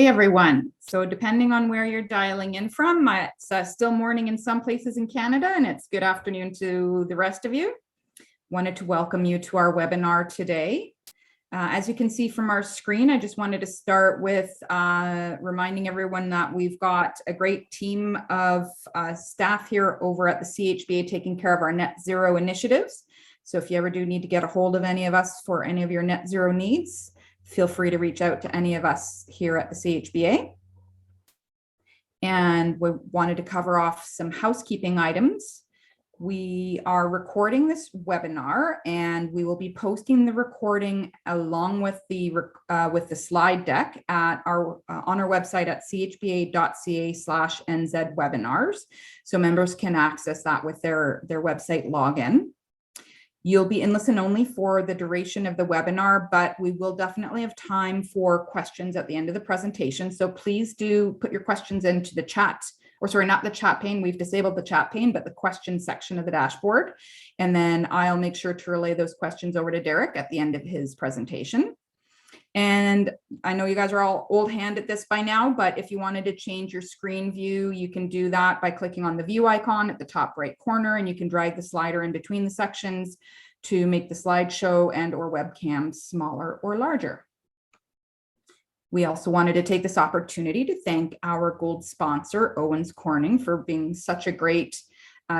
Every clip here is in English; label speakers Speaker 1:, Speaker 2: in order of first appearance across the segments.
Speaker 1: day, everyone. So depending on where you're dialing in from, it's still morning in some places in Canada, and it's good afternoon to the rest of you. Wanted to welcome you to our webinar today. As you can see from our screen, I just wanted to start with reminding everyone that we've got a great team of staff here over at the CHBA taking care of our net zero initiatives. So if you ever do need to get a hold of any of us for any of your net zero needs, feel free to reach out to any of us here at the CHBA. And we wanted to cover off some housekeeping items. We are recording this webinar, and we will be posting the recording along with the slide deck at on our website at chba.ca/nzwebinars, so members can access that with their website login. You'll be in listen only for the duration of the webinar, but we will definitely have time for questions at the end of the presentation. So please do put your questions into the chat, or sorry, not the chat pane. We've disabled the chat pane, but the question section of the dashboard. And then I'll make sure to relay those questions over to Derek at the end of his presentation. And I know you guys are all old hand at this by now, but if you wanted to change your screen view, you can do that by clicking on the view icon at the top right corner, and you can drag the slider in between the sections to make the slideshow and or webcam smaller or larger. We also wanted to take this opportunity to thank our gold sponsor, Owens Corning, for being such a great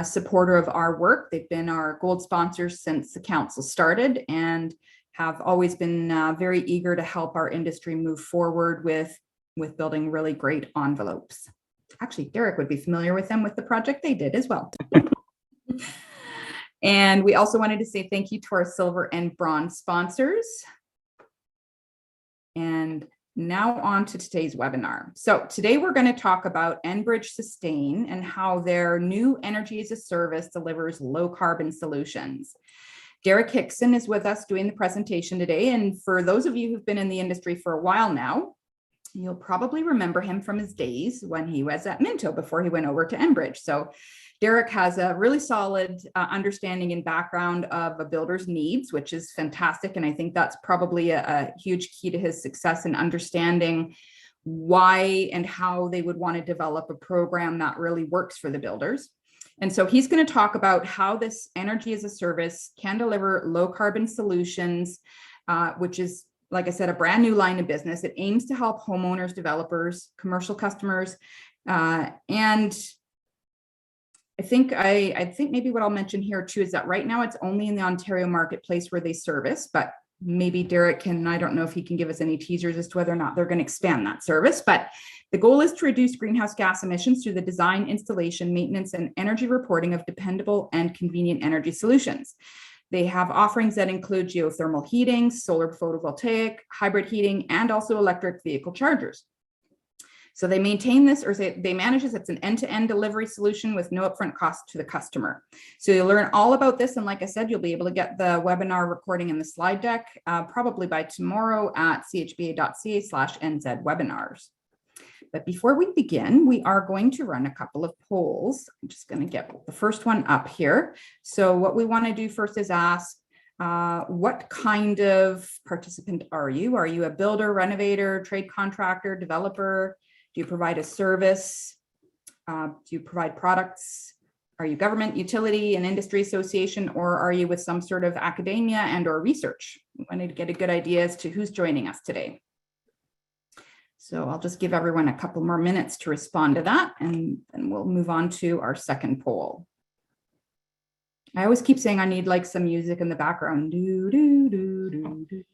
Speaker 1: supporter of our work. They've been our gold sponsors since the council started and have always been very eager to help our industry move forward with building really great envelopes. Actually, Derek would be familiar with them with the project they did as well. And we also wanted to say thank you to our silver and bronze sponsors. And now on to today's webinar. So today we're going to talk about Enbridge Sustain and how their new energy as a service delivers low carbon solutions. Derek Hickson is with us doing the presentation today. And for those of you who've been in the industry for a while now, you'll probably remember him from his days when he was at Minto before he went over to Enbridge. So Derek has a really solid understanding and background of a builder's needs, which is fantastic. And I think that's probably a huge key to his success in understanding why and how they would want to develop a program that really works for the builders. And so he's going to talk about how this energy as a service can deliver low carbon solutions, which is, like I said, a brand new line of business. It aims to help homeowners, developers, commercial customers. And I think maybe what I'll mention here too is that right now it's only in the Ontario marketplace where they service, but maybe Derek can, I don't know if he can give us any teasers as to whether or not they're going to expand that service, but the goal is to reduce greenhouse gas emissions through the design, installation, maintenance, and energy reporting of dependable and convenient energy solutions. They have offerings that include geothermal heating, solar photovoltaic, hybrid heating, and also electric vehicle chargers. So they maintain this, or they manage this. It's an end-to-end delivery solution with no upfront cost to the customer. So you'll learn all about this. And like I said, you'll be able to get the webinar recording in the slide deck probably by tomorrow at chba.ca/nzwebinars. But before we begin, we are going to run a couple of polls. I'm just going to get the first one up here. So what we want to do first is ask, what kind of participant are you? Are you a builder, renovator, trade contractor, developer? Do you provide a service? Do you provide products? Are you government, utility, and industry association, or are you with some sort of academia and or research? We wanted to get a good idea as to who's joining us today. So I'll just give everyone a couple more minutes to respond to that, and then we'll move on to our second poll. I always keep saying I need like some music in the background. Do, do, do, do, do,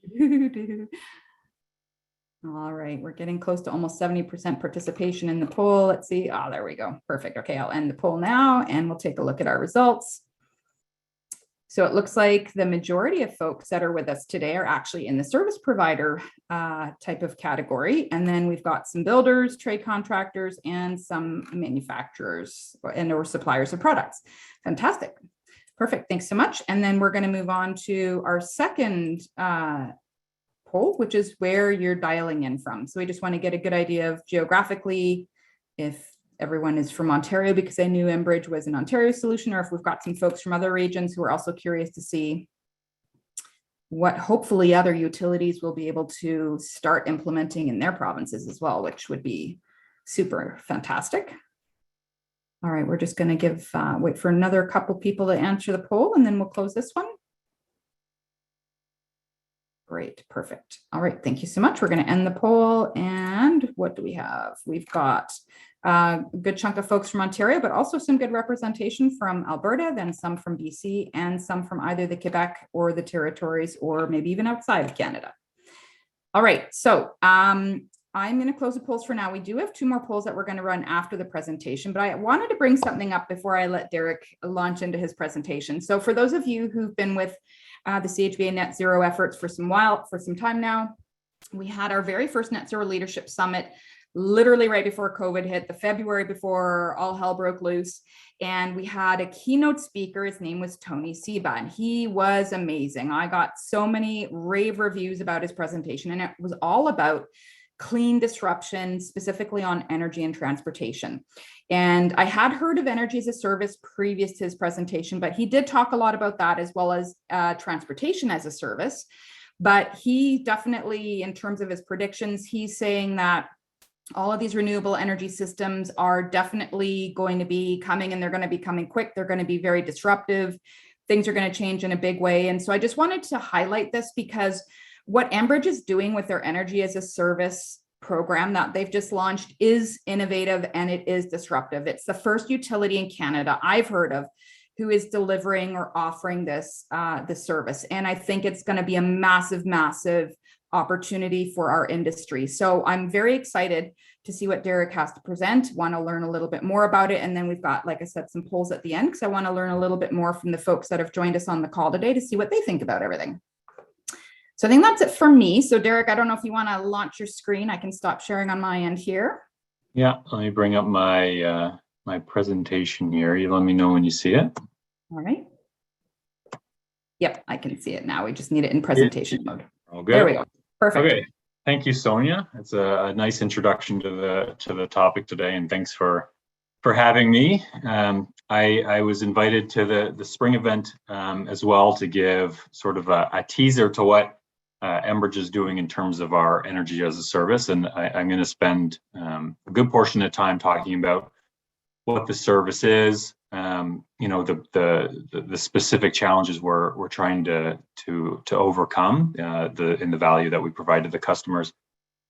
Speaker 1: do, do. All right, we're getting close to almost 70% participation in the poll. Let's see. Oh, there we go. Perfect. Okay, I'll end the poll now and we'll take a look at our results. So it looks like the majority of folks that are with us today are actually in the service provider type of category. And then we've got some builders, trade contractors, and some manufacturers and or suppliers of products. Fantastic. Perfect. Thanks so much. And then we're going to move on to our second poll, which is where you're dialing in from. So we just want to get a good idea of geographically if everyone is from Ontario, because I knew Enbridge was an Ontario solution, or if we've got some folks from other regions who are also curious to see what hopefully other utilities will be able to start implementing in their provinces as well, which would be super fantastic. All right, we're just going to wait for another couple people to answer the poll, and then we'll close this one. Great, perfect. All right, thank you so much. We're going to end the poll. And what do we have? We've got a good chunk of folks from Ontario, but also some good representation from Alberta, then some from BC, and some from either the Quebec or the territories, or maybe even outside of Canada. All right, so I'm going to close the polls for now. We do have 2 more polls that we're going to run after the presentation, but I wanted to bring something up before I let Derek launch into his presentation. So for those of you who've been with the CHBA Net Zero efforts for some time now, we had our very first Net Zero Leadership Summit literally right before COVID hit, the February before all hell broke loose. And we had a keynote speaker. His name was Tony Seba, and he was amazing. I got so many rave reviews about his presentation, and it was all about clean disruption, specifically on energy and transportation. And I had heard of energy as a service previous to his presentation, but he did talk a lot about that, as well as transportation as a service. But he definitely, in terms of his predictions, he's saying that all of these renewable energy systems are definitely going to be coming, and they're going to be coming quick. They're going to be very disruptive. Things are going to change in a big way. And so I just wanted to highlight this, because what Enbridge is doing with their energy as a service program that they've just launched is innovative, and it is disruptive. It's the first utility in Canada I've heard of who is delivering or offering this service. And I think it's going to be a massive, massive opportunity for our industry. So I'm very excited to see what Derek has to present, want to learn a little bit more about it. And then we've got, like I said, some polls at the end, because I want to learn a little bit more from the folks that have joined us on the call today to see what they think about everything. So I think that's it for me. So Derek, I don't know if you want to launch your screen. I can stop sharing on my end here.
Speaker 2: Yeah, let me bring up my my presentation here. You let me know when you see it.
Speaker 1: All right. Yep, I can see it now. We just need it in presentation mode.
Speaker 2: All good.
Speaker 1: There we go. Perfect.
Speaker 2: Okay. Thank you, Sonia. It's a nice introduction to the topic today, and thanks for having me. I was invited to the spring event as well, to give sort of a teaser to what Enbridge is doing in terms of our energy as a service, and I'm going to spend a good portion of time talking about what the service is, you know, the specific challenges we're trying to overcome, in the value that we provide to the customers.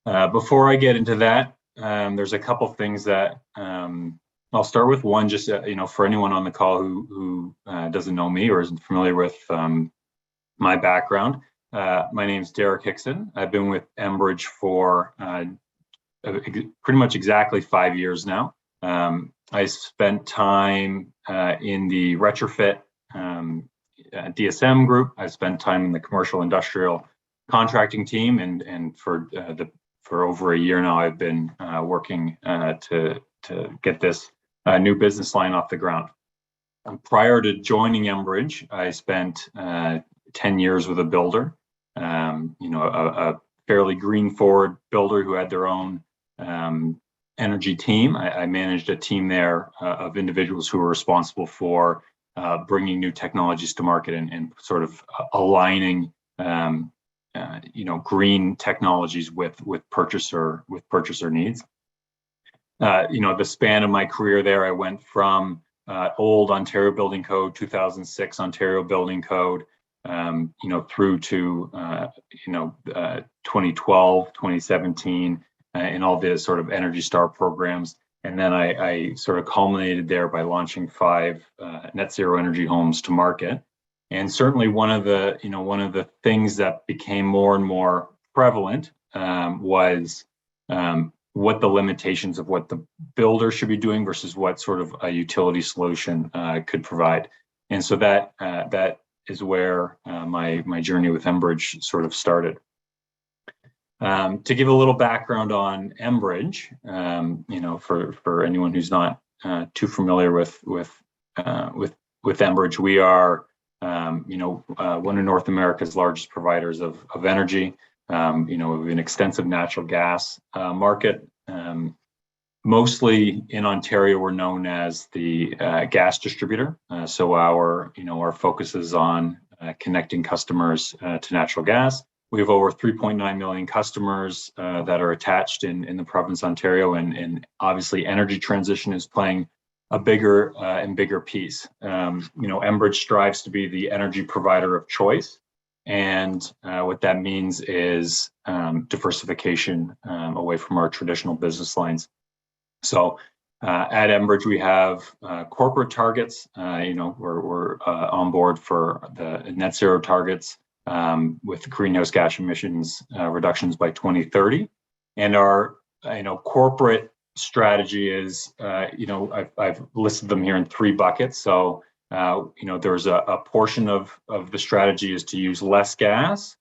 Speaker 2: Before I get into that, there's a couple things that I'll start with. One, just you know, for anyone on the call who doesn't know me or isn't familiar with my background, my name's Derek Hickson. I've been with Enbridge for pretty much exactly 5 years now. I spent time in the retrofit DSM group. I spent time in the commercial industrial contracting team, and for over a year now, I've been working to get this new business line off the ground. Prior to joining Enbridge, I spent 10 years with a builder, you know, a fairly green forward builder who had their own energy team. I managed a team there of individuals who were responsible for bringing new technologies to market and sort of aligning, you know, green technologies with purchaser needs. You know, the span of my career there, I went from old Ontario Building Code, 2006 Ontario Building Code, you know, through to you know, 2012, 2017. In all the sort of Energy Star programs. And then I sort of culminated there by launching 5 net zero energy homes to market. And certainly one of the things that became more and more prevalent was what the limitations of what the builder should be doing versus what sort of a utility solution could provide. And so that is where my journey with Enbridge sort of started. To give a little background on Enbridge, you know, for anyone who's not too familiar with Enbridge, we are, you know, one of North America's largest providers of energy. You know, we have an extensive natural gas market. Mostly in Ontario, we're known as the gas distributor. So our focus is on connecting customers to natural gas. We have over 3.9 million customers that are attached in the province of Ontario, and obviously energy transition is playing a bigger and bigger piece. Enbridge strives to be the energy provider of choice, and what that means is diversification away from our traditional business lines. So at Enbridge, we have corporate targets. We're on board for the net zero targets with greenhouse gas emissions reductions by 2030. And our corporate strategy is, I've listed them here in 3 buckets. So, there's a portion of the strategy is to use less gas,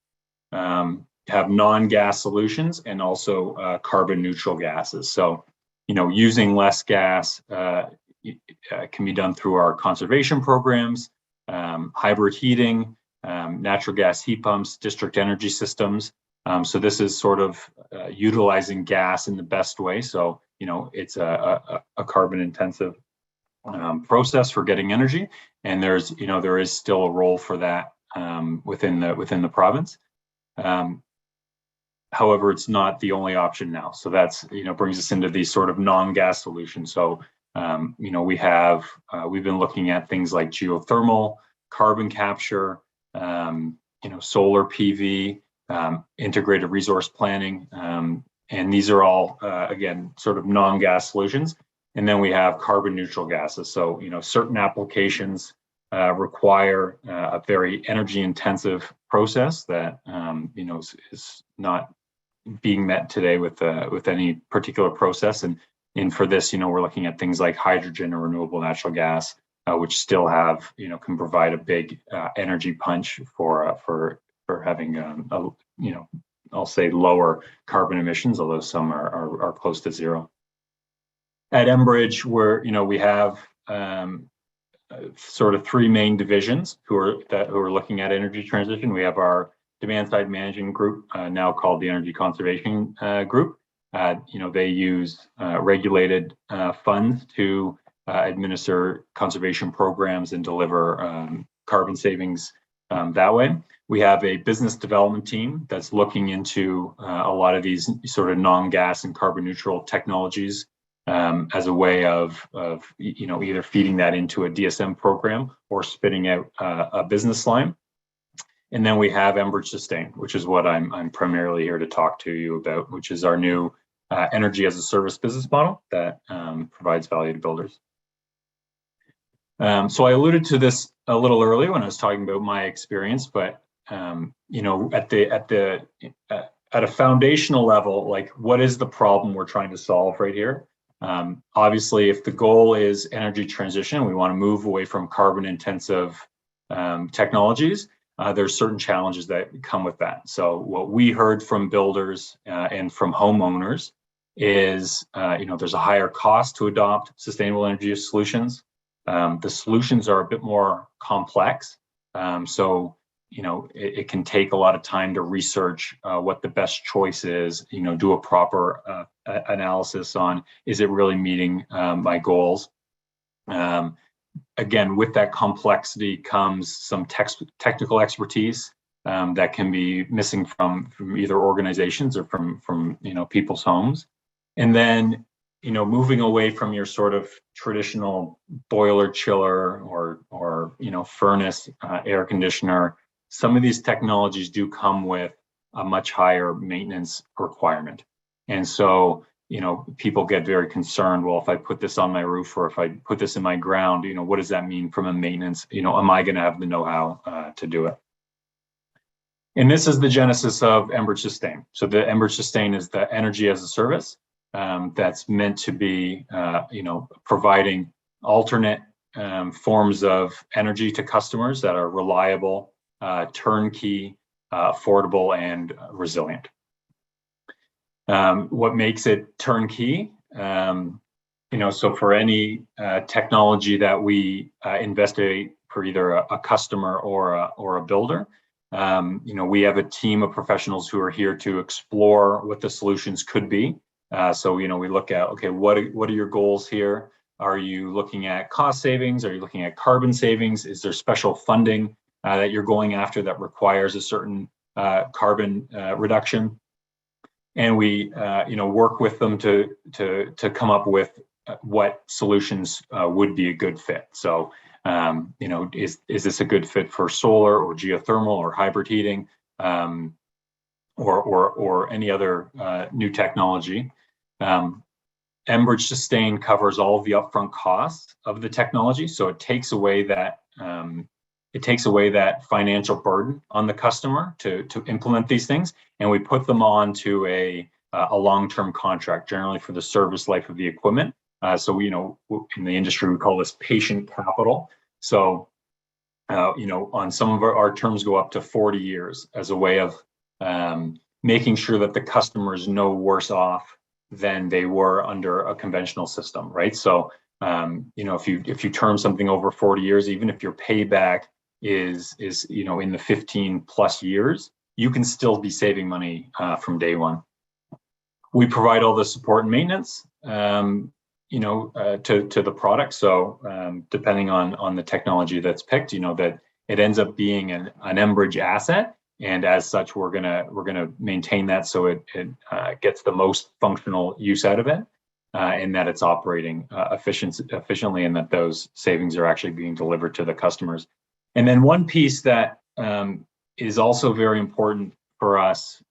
Speaker 2: have non-gas solutions, and also carbon neutral gases. So, using less gas can be done through our conservation programs, hybrid heating, natural gas heat pumps, district energy systems. So this is sort of utilizing gas in the best way. So, it's a carbon intensive process for getting energy, and there is still a role for that within the province. However, it's not the only option now. So that's brings us into these sort of non-gas solutions. So we've been looking at things like geothermal, carbon capture, solar PV, integrated resource planning, and these are all again sort of non-gas solutions. And then we have carbon neutral gases. So certain applications require a very energy intensive process that is not being met today with any particular process. And for this, we're looking at things like hydrogen or renewable natural gas, which still have can provide a big energy punch for having I'll say lower carbon emissions, although some are close to zero. At Enbridge, we have sort of 3 main divisions who are looking at energy transition. We have our demand side managing group, now called the Energy Conservation Group. They use regulated funds to administer conservation programs and deliver carbon savings that way. We have a business development team that's looking into a lot of these sort of non-gas and carbon neutral technologies as a way of either feeding that into a DSM program or spitting out a business line. And then we have Enbridge Sustain, which is what I'm primarily here to talk to you about, which is our new energy as a service business model that provides value to builders. So I alluded to this a little earlier when I was talking about my experience, but at a foundational level, like what is the problem we're trying to solve right here? Obviously, if the goal is energy transition, we want to move away from carbon intensive technologies. There's certain challenges that come with that. So what we heard from builders and from homeowners is, there's a higher cost to adopt sustainable energy solutions. The solutions are a bit more complex. So it can take a lot of time to research what the best choice is, do a proper analysis on, is it really meeting my goals? Again, with that complexity comes some technical expertise that can be missing from either organizations or from people's homes. And then, moving away from your sort of traditional boiler chiller or furnace air conditioner, some of these technologies do come with a much higher maintenance requirement. And so, people get very concerned, well, if I put this on my roof or if I put this in my ground, what does that mean from a maintenance? Am I going to have the know-how to do it? And this is the genesis of Enbridge Sustain. So the Enbridge Sustain is the energy as a service that's meant to be, providing alternate forms of energy to customers that are reliable, turnkey, affordable, and resilient. What makes it turnkey? So for any technology that we investigate for either a customer or a builder, we have a team of professionals who are here to explore what the solutions could be. So we look at, okay, what are your goals here? Are you looking at cost savings? Are you looking at carbon savings? Is there special funding that you're going after that requires a certain carbon reduction, and we work with them to come up with what solutions would be a good fit. So is this a good fit for solar or geothermal or hybrid heating, or any other new technology? Enbridge Sustain covers all of the upfront costs of the technology, so it takes away that financial burden on the customer to implement these things, and we put them onto a long-term contract, generally for the service life of the equipment. So in the industry we call this patient capital. So on some of our terms go up to 40 years as a way of making sure that the customer is no worse off than they were under a conventional system, right? So if you term something over 40 years, even if your payback is in the 15 plus years, you can still be saving money from day one. We provide all the support and maintenance to the product. So depending on the technology that's picked, that it ends up being an Enbridge asset, and as such, we're gonna maintain that so it gets the most functional use out of it, and that it's operating efficiently, and that those savings are actually being delivered to the customers. And then one piece that is also very important for us,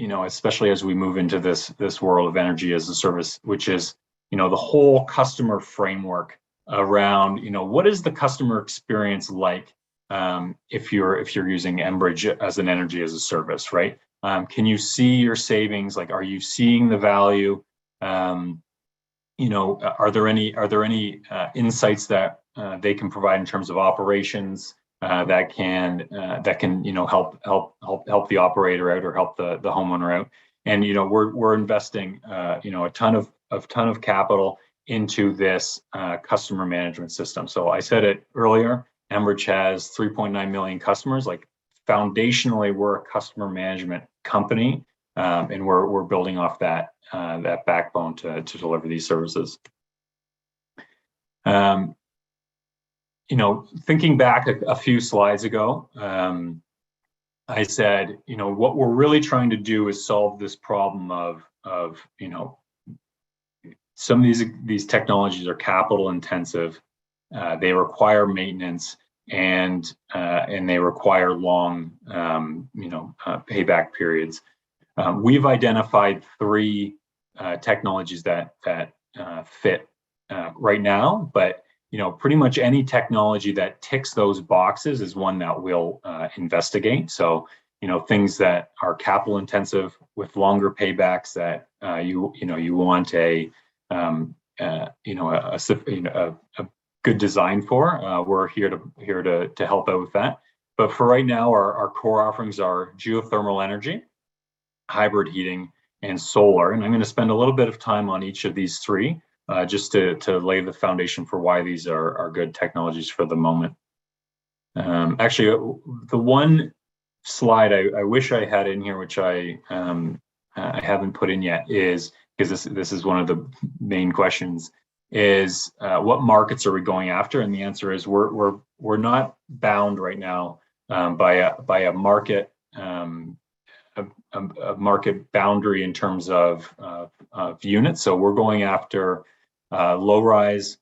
Speaker 2: especially as we move into this world of energy as a service, which is the whole customer framework around what is the customer experience like if you're using Enbridge as an energy as a service, right? Can you see your savings? Like, are you seeing the value? Are there any insights that they can provide in terms of operations that can help the operator out or help the homeowner out? And we're investing a ton of capital into this customer management system. So I said it earlier, Enbridge has 3.9 million customers. Like, foundationally, we're a customer management company, and we're building off that backbone to deliver these services. Thinking back a few slides ago, I said, what we're really trying to do is solve this problem of some of these technologies are capital intensive. They require maintenance, and they require long payback periods. We've identified 3 technologies that fit right now, but pretty much any technology that ticks those boxes is one that we'll investigate. So things that are capital intensive with longer paybacks that you want a good design for. We're here to help out with that. But for right now, our core offerings are geothermal energy, hybrid heating, and solar. And I'm going to spend a little bit of time on each of these 3, just to lay the foundation for why these are good technologies for the moment. Actually, the one slide I wish I had in here, which I haven't put in yet, is because this is one of the main questions, is what markets are we going after? And the answer is we're not bound right now by a market market boundary in terms of units. So we're going after low rise,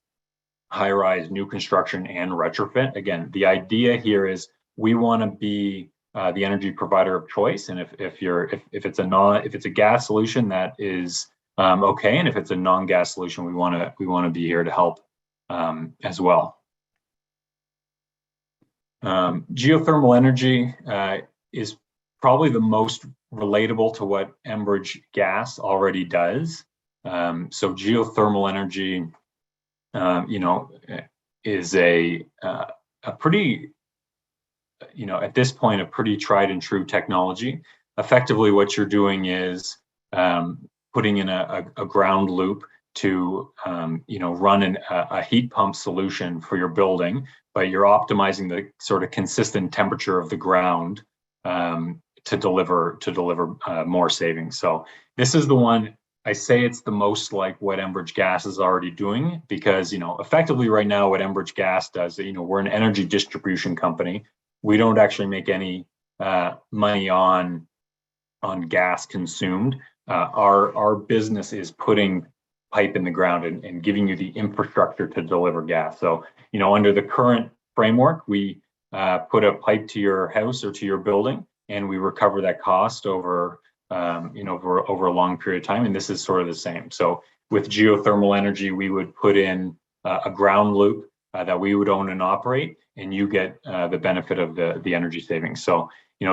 Speaker 2: high rise, new construction, and retrofit. Again, the idea here is we want to be the energy provider of choice, and if it's a gas solution, that is okay, and if it's a non-gas solution, we want to be here to help as well. Geothermal energy is probably the most relatable to what Enbridge Gas already does. So geothermal energy, is a pretty, at this point, a pretty tried and true technology. Effectively, what you're doing is putting in a ground loop to, run a heat pump solution for your building, but you're optimizing the sort of consistent temperature of the ground to deliver more savings. So this is the one. I say it's the most like what Enbridge Gas is already doing, because effectively right now what Enbridge Gas does, we're an energy distribution company. we don't actually make any money on gas consumed. Our business is putting pipe in the ground and giving you the infrastructure to deliver gas. So, under the current framework, we put a pipe to your house or to your building, and we recover that cost over over a long period of time. And this is sort of the same. So with geothermal energy, we would put in a ground loop that we would own and operate, and you get the benefit of the energy savings. So,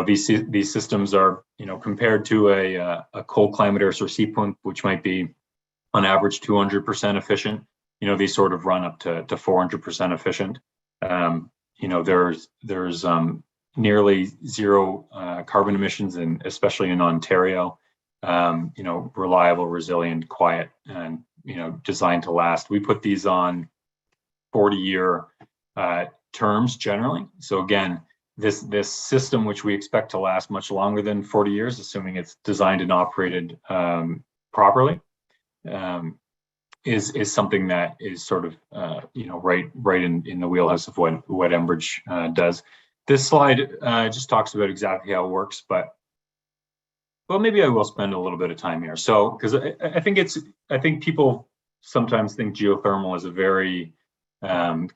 Speaker 2: these systems are, compared to a cold climate air source heat pump, which might be on average 200% efficient, these sort of run up to 400% efficient. There's nearly zero carbon emissions, and especially in Ontario, reliable, resilient, quiet, and, designed to last. We put these on 40-year terms generally. So again, this system, which we expect to last much longer than 40 years, assuming it's designed and operated properly, is something that is sort of right in the wheelhouse of what Enbridge does. This slide just talks about exactly how it works, but maybe I will spend a little bit of time here. So, because I think people sometimes think geothermal is a very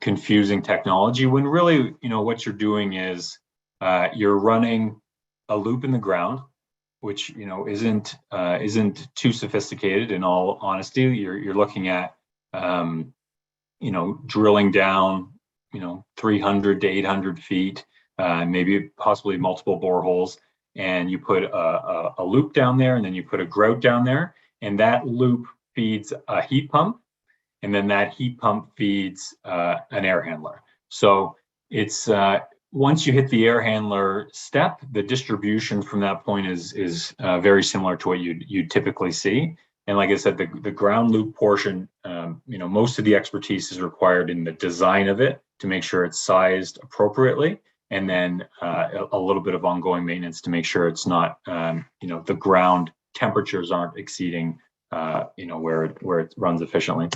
Speaker 2: confusing technology, when really, what you're doing is you're running a loop in the ground, which isn't too sophisticated. In all honesty, you're looking at drilling down 300 to 800 feet, maybe possibly multiple boreholes, and you put a loop down there, and then you put a grout down there, and that loop feeds a heat pump, and then that heat pump feeds an air handler. So it's once you hit the air handler step, the distribution from that point is very similar to what you'd typically see. And like I said, the ground loop portion, most of the expertise is required in the design of it to make sure it's sized appropriately, and then a little bit of ongoing maintenance to make sure it's not, the ground temperatures aren't exceeding, where it runs efficiently.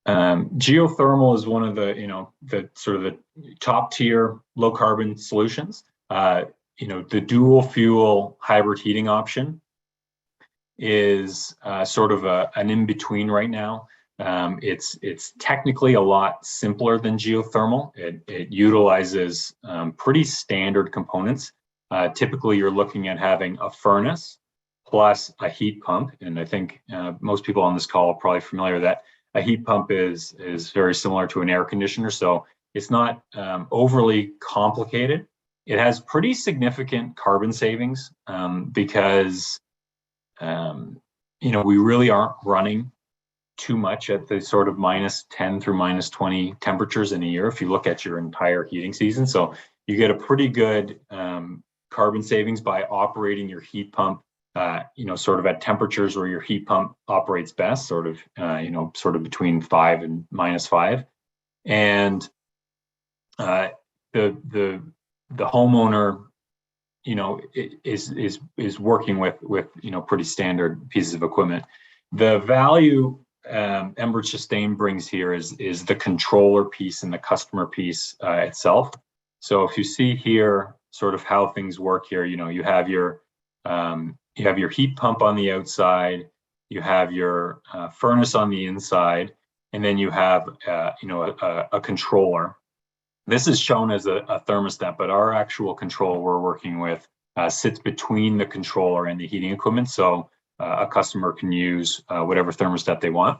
Speaker 2: Geothermal is one of the sort of the top tier low carbon solutions. The dual fuel hybrid heating option is sort of an in between right now. It's technically a lot simpler than geothermal. It utilizes pretty standard components. Typically, you're looking at having a furnace plus a heat pump, and I think most people on this call are probably familiar with that. A heat pump is very similar to an air conditioner, so it's not overly complicated. It has pretty significant carbon savings because we really aren't running too much at the sort of -10 through -20 temperatures in a year if you look at your entire heating season. So you get a pretty good carbon savings by operating your heat pump sort of at temperatures where your heat pump operates best, sort of between 5 and -5. And the homeowner, is working with pretty standard pieces of equipment. The value Enbridge Sustain brings here is the controller piece and the customer piece itself. So if you see here sort of how things work here, you have your heat pump on the outside, you have your furnace on the inside, and then you have a controller. This is shown as a thermostat, but our actual controller we're working with sits between the controller and the heating equipment. So a customer can use whatever thermostat they want.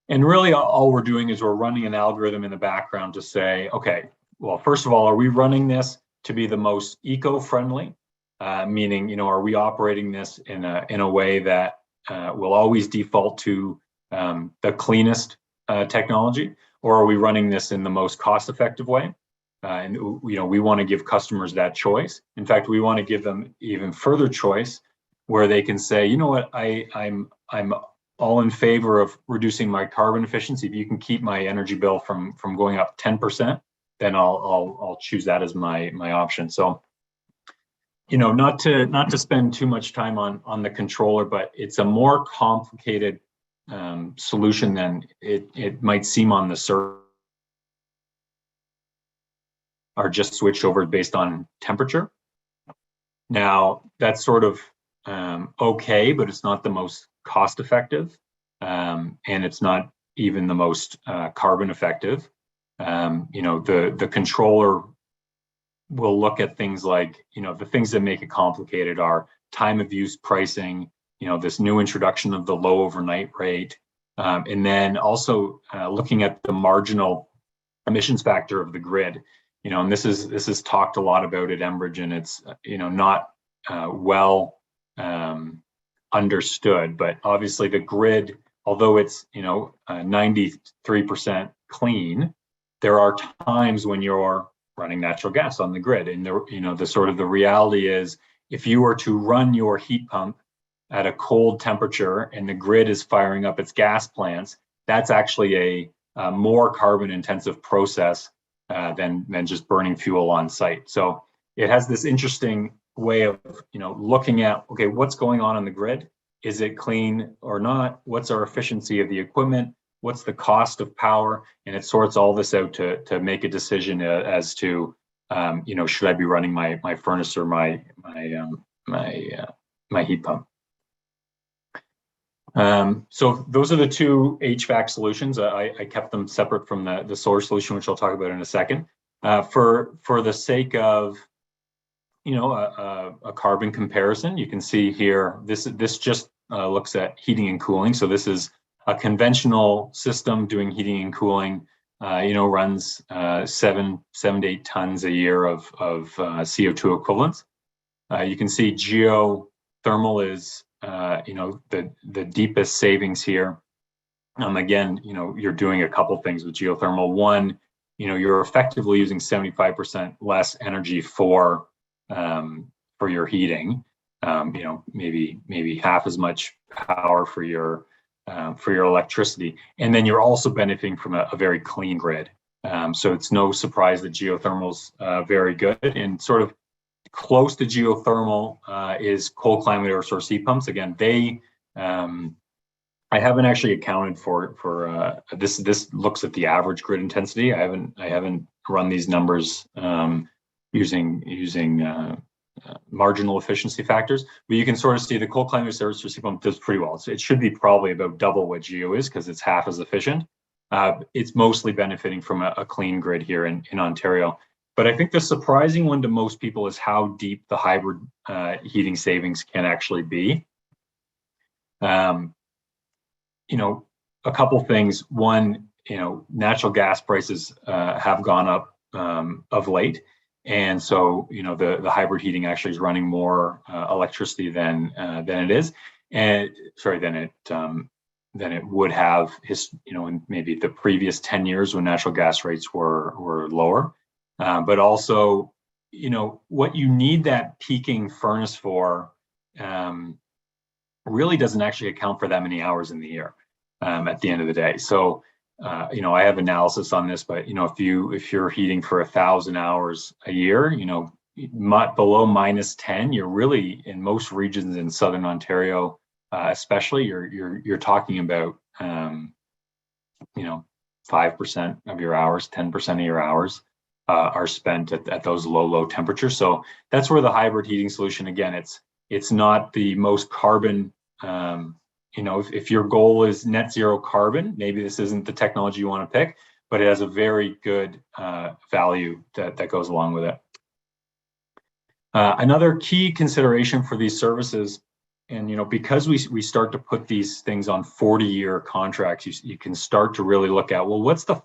Speaker 2: And really all we're doing is we're running an algorithm in the background to say, okay, well, first of all, are we running this to be the most eco-friendly? Meaning, are we operating this in a way that will always default to the cleanest technology, or are we running this in the most cost-effective way? And we want to give customers that choice. In fact, we want to give them even further choice, where they can say, you know what, I'm all in favor of reducing my carbon efficiency. If you can keep my energy bill from going up 10%, then I'll choose that as my option. So, not to spend too much time on the controller, but it's a more complicated solution than it might seem on the surface. are just switched over based on temperature. Now, that's sort of okay, but it's not the most cost effective, and it's not even the most carbon effective. The controller will look at things like, the things that make it complicated are time of use pricing, this new introduction of the low overnight rate, and then also looking at the marginal emissions factor of the grid. And this is talked a lot about at Enbridge, and it's not well understood. But obviously, the grid, although it's 93% clean, there are times when you're running natural gas on the grid, and the reality is, if you were to run your heat pump at a cold temperature and the grid is firing up its gas plants, that's actually a more carbon intensive process than just burning fuel on site. So it has this interesting way of looking at, okay, what's going on the grid? Is it clean or not? What's our efficiency of the equipment? What's the cost of power? And it sorts all this out to make a decision as to should I be running my furnace or my heat pump? So those are the two HVAC solutions. I kept them separate from the solar solution, which I'll talk about in a second. For the sake of a carbon comparison, you can see here this just looks at heating and cooling. So this is a conventional system doing heating and cooling. Runs 7 to 8 tons a year of CO2 equivalents. You can see geothermal is the deepest savings here. Again, you're doing a couple things with geothermal. One, you're effectively using 75% less energy for your heating. Maybe half as much power for your electricity, and then you're also benefiting from a very clean grid. So it's no surprise that geothermal's very good, and sort of close to geothermal is cold climate air source heat pumps. Again, I haven't actually accounted for this. This looks at the average grid intensity. I haven't run these numbers using marginal efficiency factors, but you can sort of see the cold climate air source heat pump does pretty well. So it should be probably about double what geo is because it's half as efficient. It's mostly benefiting from a clean grid here in Ontario. But I think the surprising one to most people is how deep the hybrid heating savings can actually be. A couple things. One, natural gas prices have gone up of late, and so the hybrid heating actually is running more electricity than it is, and than it would have in maybe the previous 10 years when natural gas rates were lower. But also, what you need that peaking furnace for really doesn't actually account for that many hours in the year at the end of the day. So, I have analysis on this, but if you're heating for 1,000 hours a year, below -10, you're really in most regions in Southern Ontario, especially you're talking about 5% of your hours, 10% of your hours are spent at those low temperatures. So that's where the hybrid heating solution, again, it's not the most carbon. If your goal is net zero carbon, maybe this isn't the technology you want to pick, but it has a very good value that goes along with it. Another key consideration for these services, and because we start to put these things on 40-year contracts, you can start to really look at, well, what's the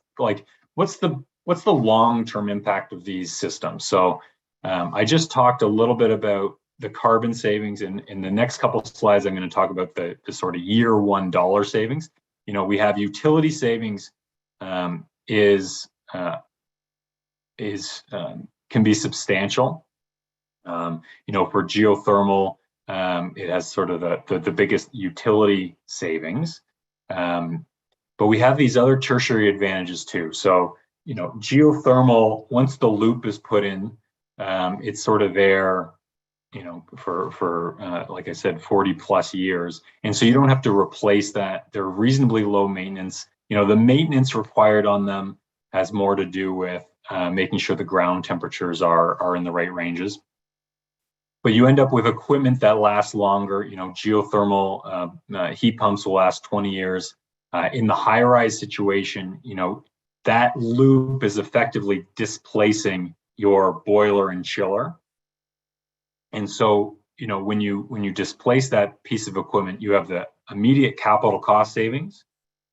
Speaker 2: long-term impact of these systems? So I just talked a little bit about the carbon savings. In the next couple of slides, I'm going to talk about the sort of year one dollar savings. We have utility savings can be substantial. For geothermal, it has sort of the biggest utility savings. But we have these other tertiary advantages too. So, geothermal, once the loop is put in, it's sort of there, for like I said, 40 plus years. And so you don't have to replace that. They're reasonably low maintenance. The maintenance required on them has more to do with making sure the ground temperatures are in the right ranges. But you end up with equipment that lasts longer. Geothermal heat pumps will last 20 years. In the high-rise situation, that loop is effectively displacing your boiler and chiller. And so, when you displace that piece of equipment, you have the immediate capital cost savings,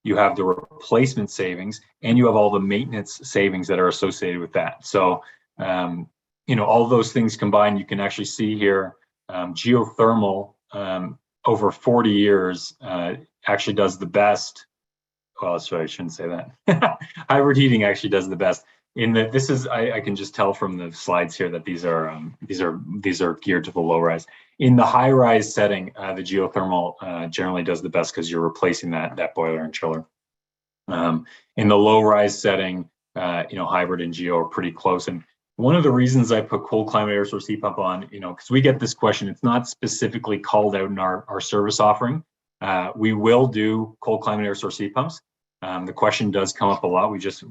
Speaker 2: you have the replacement savings, and you have all the maintenance savings that are associated with that. So, all those things combined, you can actually see here, geothermal over 40 years actually does the best. Well, sorry, I shouldn't say that. Hybrid heating actually does the best. I can just tell from the slides here that these are geared to the low rise. In the high rise setting, the geothermal generally does the best because you're replacing that boiler and chiller. In the low rise setting, hybrid and geo are pretty close. And one of the reasons I put cold climate air source heat pump on, because we get this question, it's not specifically called out in our service offering. We will do cold climate air source heat pumps. The question does come up a lot. We just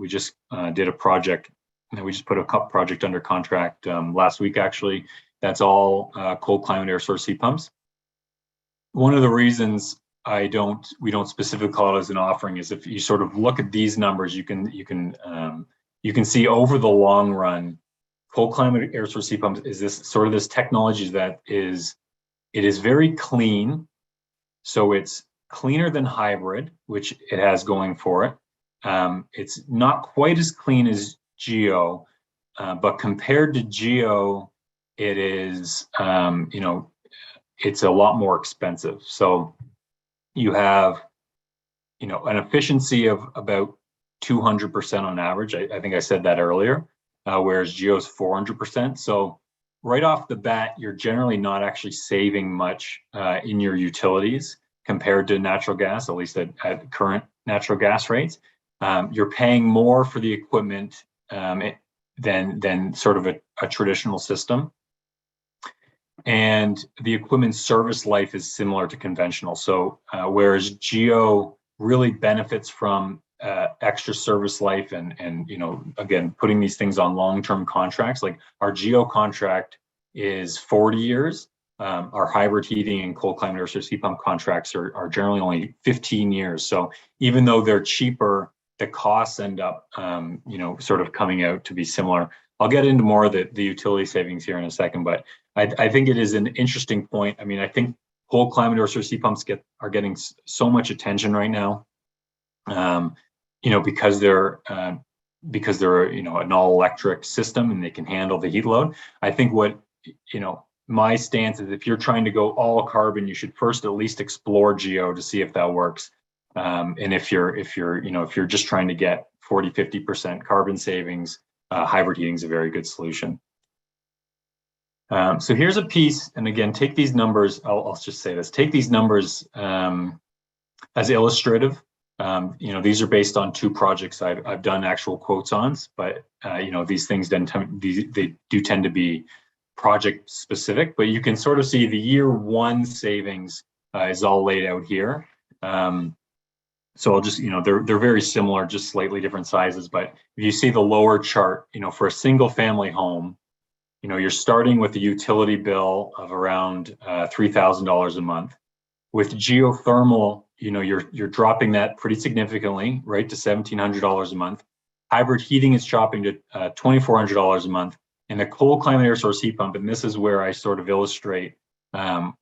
Speaker 2: did a project, and we just put a project under contract last week, actually. That's all cold climate air source heat pumps. One of the reasons we don't specifically call it as an offering is if you sort of look at these numbers, you can see over the long run, cold climate air source heat pumps is this technology that is very clean. So it's cleaner than hybrid, which it has going for it. It's not quite as clean as geo, but compared to geo, it is, it's a lot more expensive. So you have, an efficiency of about 200% on average. I think I said that earlier, whereas geo's 400%. So right off the bat, you're generally not actually saving much in your utilities compared to natural gas, at least at current natural gas rates. You're paying more for the equipment than sort of a traditional system. And the equipment service life is similar to conventional. So whereas geo really benefits from extra service life and again, putting these things on long-term contracts, like our geo contract is 40 years. Our hybrid heating and cold climate air source heat pump contracts are generally only 15 years. So even though they're cheaper, the costs end up, sort of coming out to be similar. I'll get into more of the utility savings here in a second, but I think it is an interesting point. I mean, I think cold climate air source heat pumps are getting so much attention right now, because they're an all-electric system and they can handle the heat load. I think my stance is if you're trying to go all carbon, you should first at least explore geo to see if that works. And if you're just trying to get 40-50% carbon savings, hybrid heating is a very good solution. So here's a piece, and again, take these numbers. I'll just say this: take these numbers as illustrative. These are based on 2 projects I've done actual quotes on, but these things they do tend to be project specific. But you can sort of see the year 1 savings is all laid out here. So I'll just, they're very similar, just slightly different sizes. But if you see the lower chart, for a single family home, you're starting with a utility bill of around $3,000 a month. With geothermal, you're dropping that pretty significantly, right, to $1,700 a month. Hybrid heating is dropping to $2,400 a month. And the cold climate air source heat pump, and this is where I sort of illustrate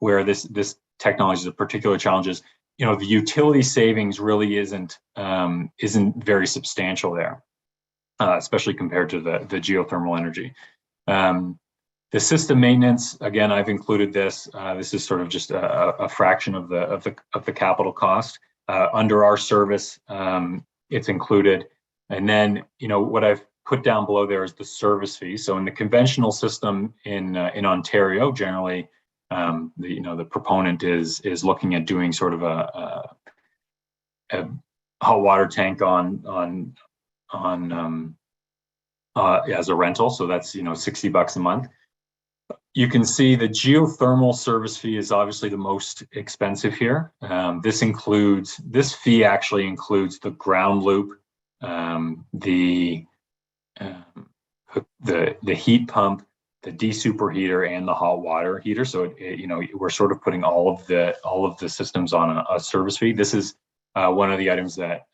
Speaker 2: where this technology is a particular challenge is, the utility savings really isn't very substantial there, especially compared to the geothermal energy. The system maintenance, again, I've included this. This is sort of just a fraction of the capital cost. Under our service, it's included. And then, what I've put down below there is the service fee. So in the conventional system in Ontario, generally, the proponent is looking at doing sort of a hot water tank on as a rental. So that's $60 a month. You can see the geothermal service fee is obviously the most expensive here. This fee actually includes the ground loop, the the heat pump, the de-superheater, and the hot water heater. So we're sort of putting all of the systems on a service fee. This is one of the items that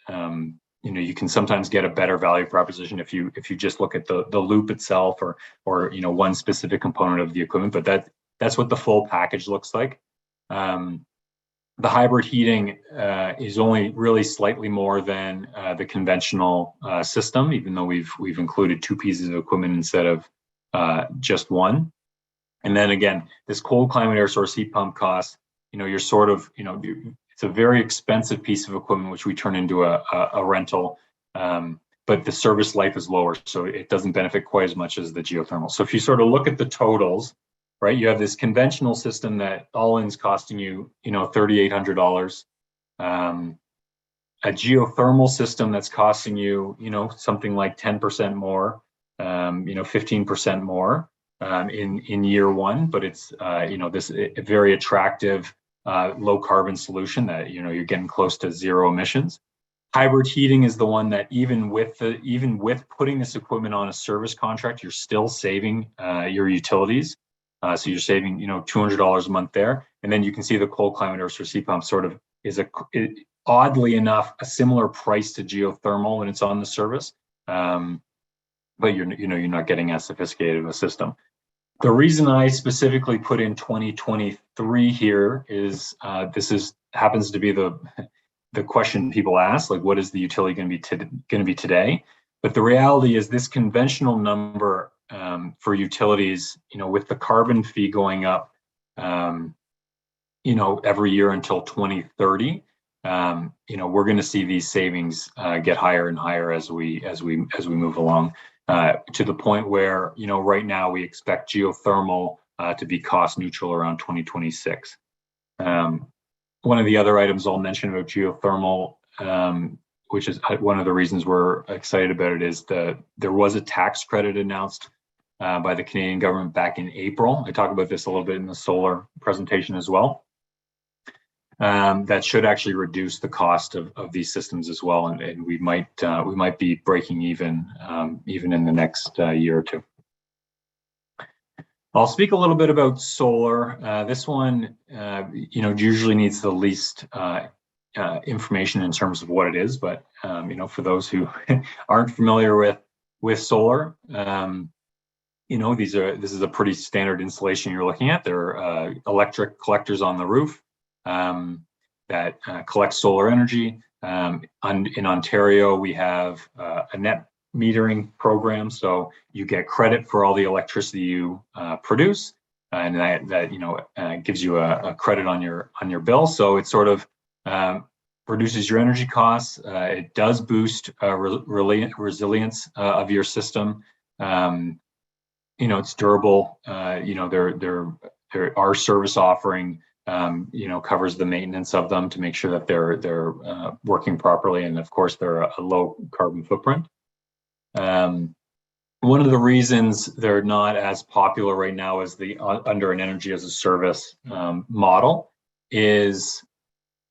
Speaker 2: you can sometimes get a better value proposition if you just look at the loop itself or one specific component of the equipment. But that's what the full package looks like. The hybrid heating is only really slightly more than the conventional system, even though we've included two pieces of equipment instead of just one. And then again, this cold climate air source heat pump cost, you're sort of, it's a very expensive piece of equipment, which we turn into a rental, but the service life is lower, so it doesn't benefit quite as much as the geothermal. So if you sort of look at the totals, right, you have this conventional system that all in's costing you, $3,800. A geothermal system that's costing you, something like 10% more, 15% more in year one, but it's this a very attractive low carbon solution that you're getting close to zero emissions. Hybrid heating is the one that even with putting this equipment on a service contract, you're still saving your utilities. So you're saving $200 a month there, and then you can see the cold climate air source heat pump sort of is oddly enough a similar price to geothermal when it's on the service, but you're not getting as sophisticated of a system. The reason I specifically put in 2023 here is this happens to be the question people ask, like, what is the utility going to be today? But the reality is this conventional number for utilities, with the carbon fee going up, every year until 2030, we're going to see these savings get higher and higher as we move along, to the point where right now we expect geothermal to be cost neutral around 2026. One of the other items I'll mention about geothermal, which is one of the reasons we're excited about it, is there was a tax credit announced by the Canadian government back in April. I talk about this a little bit in the solar presentation as well. That should actually reduce the cost of these systems as well, and we might be breaking even in the next year or two. I'll speak a little bit about solar. This one, usually needs the least information in terms of what it is, but for those who aren't familiar with solar, this is a pretty standard installation you're looking at. There are electric collectors on the roof that collect solar energy. In Ontario, we have a net metering program, so you get credit for all the electricity you produce, and that gives you a credit on your bill. So it sort of reduces your energy costs. It does boost resilience of your system. It's durable. Our service offering covers the maintenance of them to make sure that they're working properly, and of course they're a low carbon footprint. One of the reasons they're not as popular right now as the under an energy as a service model is,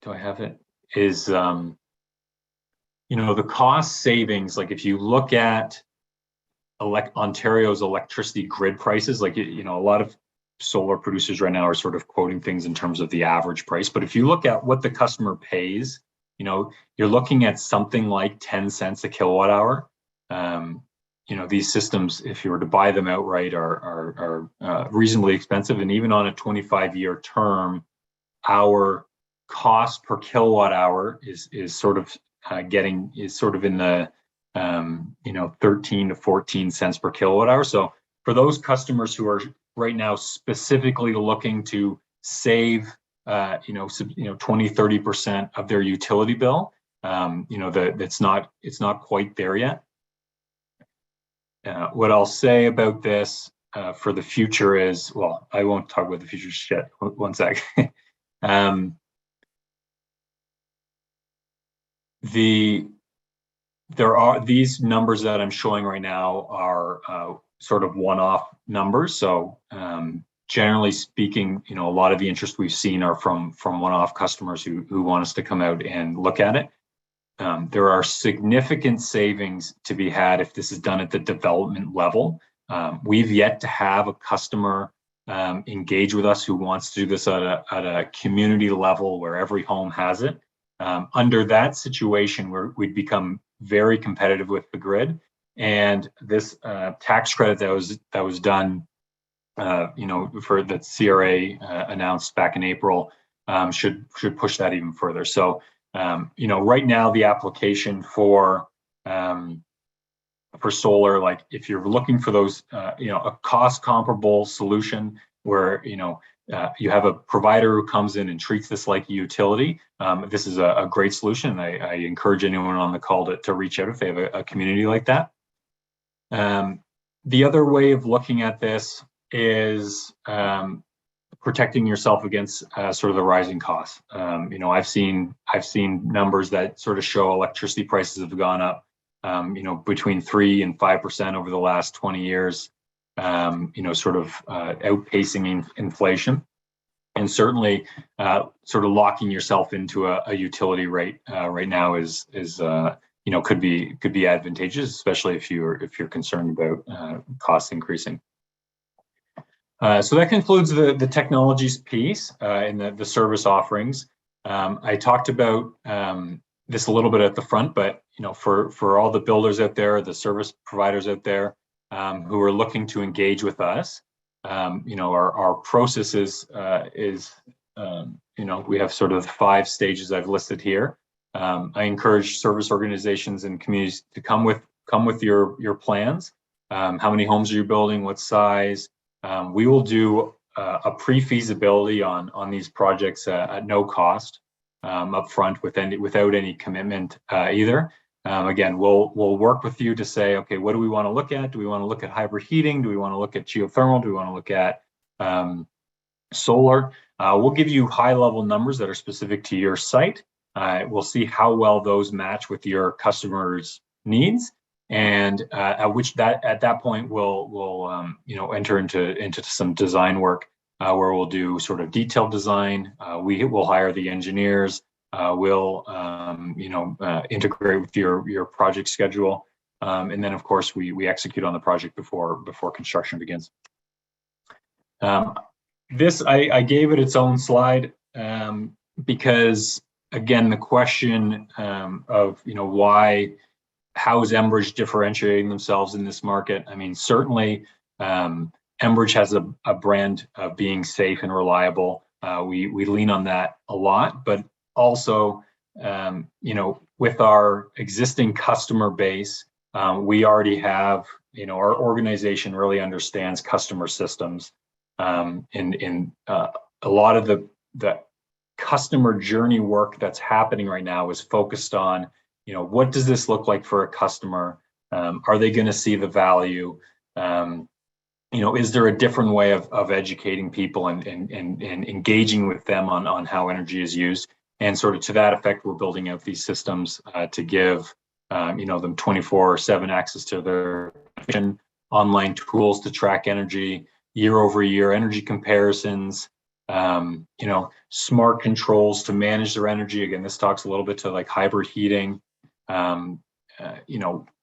Speaker 2: the cost savings. Like if you look at Ontario's electricity grid prices, like a lot of solar producers right now are sort of quoting things in terms of the average price, but if you look at what the customer pays, you're looking at something like 10 cents a kilowatt hour. These systems, if you were to buy them outright, are reasonably expensive, and even on a 25-year term, our cost per kilowatt hour is sort of in the 13 to 14 cents per kilowatt hour. So for those customers who are right now specifically looking to save 20-30% of their utility bill, it's not quite there yet. What I'll say about this for the future is, well, I won't talk about the future just yet. One sec. There are these numbers that I'm showing right now are sort of one-off numbers. So generally speaking, a lot of the interest we've seen are from one-off customers who want us to come out and look at it. there are significant savings to be had if this is done at the development level. We've yet to have a customer engage with us who wants to do this at a community level where every home has it. Under that situation, we'd become very competitive with the grid, and this tax credit that was done, for the CRA announced back in April, should push that even further. So, right now the application for solar, like if you're looking for those, a cost comparable solution where, you have a provider who comes in and treats this like a utility, this is a great solution. I encourage anyone on the call to reach out if they have a community like that. The other way of looking at this is protecting yourself against sort of the rising costs. I've seen numbers that sort of show electricity prices have gone up, between 3% and 5% over the last 20 years, sort of outpacing inflation, and certainly sort of locking yourself into a utility rate right now is could be advantageous, especially if you're concerned about costs increasing. So that concludes the technologies piece and the service offerings. I talked about this a little bit at the front, but for all the builders out there, the service providers out there who are looking to engage with us, our process is we have sort of the 5 stages I've listed here. I encourage service organizations and communities to come with your plans. How many homes are you building? What size? We will do a pre-feasibility on these projects at no cost upfront without any commitment either. Again, we'll work with you to say, okay, what do we want to look at? Do we want to look at hybrid heating? Do we want to look at geothermal? Do we want to look at solar? We'll give you high-level numbers that are specific to your site. We'll see how well those match with your customers' needs, and at that point we'll enter into some design work where we'll do sort of detailed design. We will hire the engineers. We'll integrate with your project schedule, and then of course we execute on the project before construction begins. This I gave it its own slide because again the question of how is Enbridge differentiating themselves in this market? I mean, certainly Enbridge has a brand of being safe and reliable. We lean on that a lot, but also, with our existing customer base, we already have, our organization really understands customer systems. In a lot of the customer journey work that's happening right now is focused on, what does this look like for a customer? Are they going to see the value? Is there a different way of educating people and engaging with them on how energy is used? And sort of to that effect, we're building out these systems to give them 24/7 access to their online tools to track energy, year-over-year energy comparisons, smart controls to manage their energy. Again, this talks a little bit to like hybrid heating.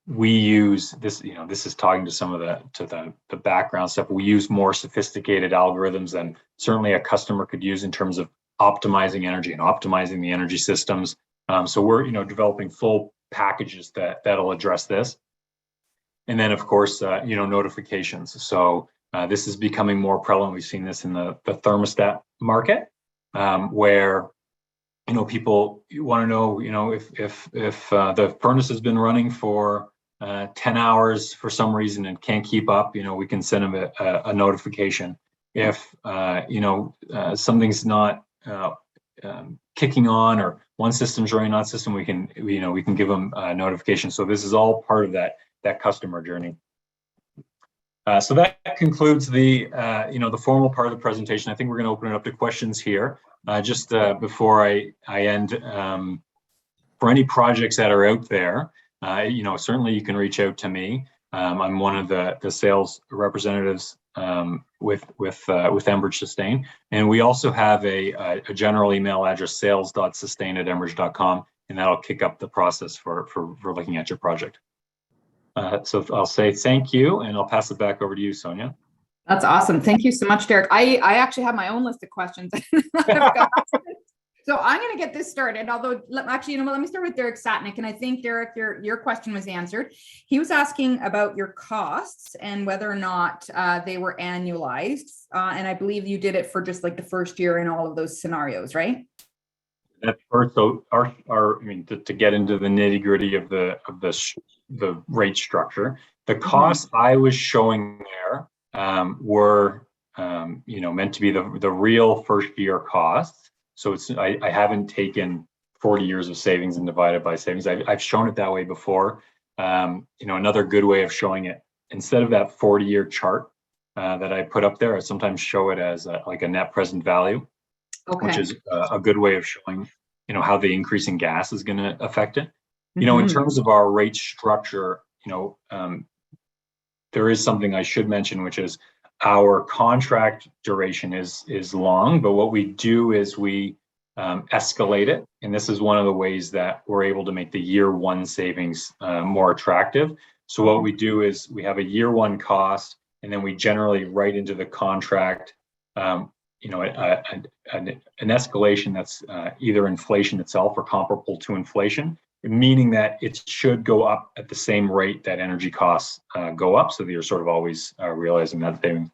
Speaker 2: We use this, this is talking to some of the background stuff. We use more sophisticated algorithms than certainly a customer could use in terms of optimizing energy and optimizing the energy systems. So we're, developing full packages that'll address this. And then of course, notifications. So this is becoming more prevalent. We've seen this in the thermostat market, where people want to know, if the furnace has been running for 10 hours for some reason and can't keep up, we can send them a notification. If something's not kicking on, or one system's running, not system, we can give them a notification. So this is all part of that customer journey. So that concludes the formal part of the presentation. I think we're going to open it up to questions here. Just before I end, for any projects that are out there, certainly you can reach out to me. I'm one of the sales representatives with Enbridge Sustain, and we also have a general email address, sales.sustain@enbridge.com. and that'll kick up the process for looking at your project. So I'll say thank you, and I'll pass it back over to you, Sonia.
Speaker 1: That's awesome. Thank you so much, Derek. I actually have my own list of questions. So I'm going to get this started, although actually, let me start with Derek Satnick. And I think, Derek, your question was answered. He was asking about your costs and whether or not they were annualized. And I believe you did it for just like the first year in all of those scenarios, right?
Speaker 2: That's first. So to get into the nitty gritty of the rate structure, the costs I was showing there were meant to be the real first year costs. So I haven't taken 40 years of savings and divided by savings. I've shown it that way before. Another good way of showing it, instead of that 40-year chart that I put up there, I sometimes show it as like a net present value, which is a good way of showing, how the increase in gas is going to affect it. In terms of our rate structure, there is something I should mention, which is our contract duration is long, but what we do is we escalate it. And this is one of the ways that we're able to make the year one savings more attractive. So what we do is we have a year one cost, and then we generally write into the contract, an escalation that's either inflation itself or comparable to inflation, meaning that it should go up at the same rate that energy costs go up, so that you're sort of always realizing that savings.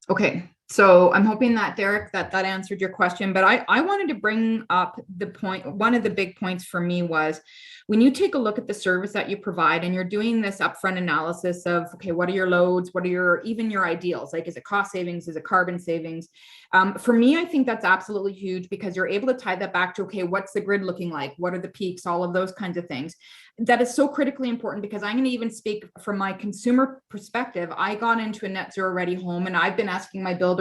Speaker 1: Okay. So I'm hoping that, Derek, that answered your question, but I wanted to bring up the point. One of the big points for me was when you take a look at the service that you provide and you're doing this upfront analysis of, okay, what are your loads? What are even your ideals? Like, is it cost savings? Is it carbon savings? For me, I think that's absolutely huge, because you're able to tie that back to, okay, what's the grid looking like? What are the peaks? All of those kinds of things. That is so critically important, because I'm going to even speak from my consumer perspective. I got into a net zero ready home, and I've been asking my builder,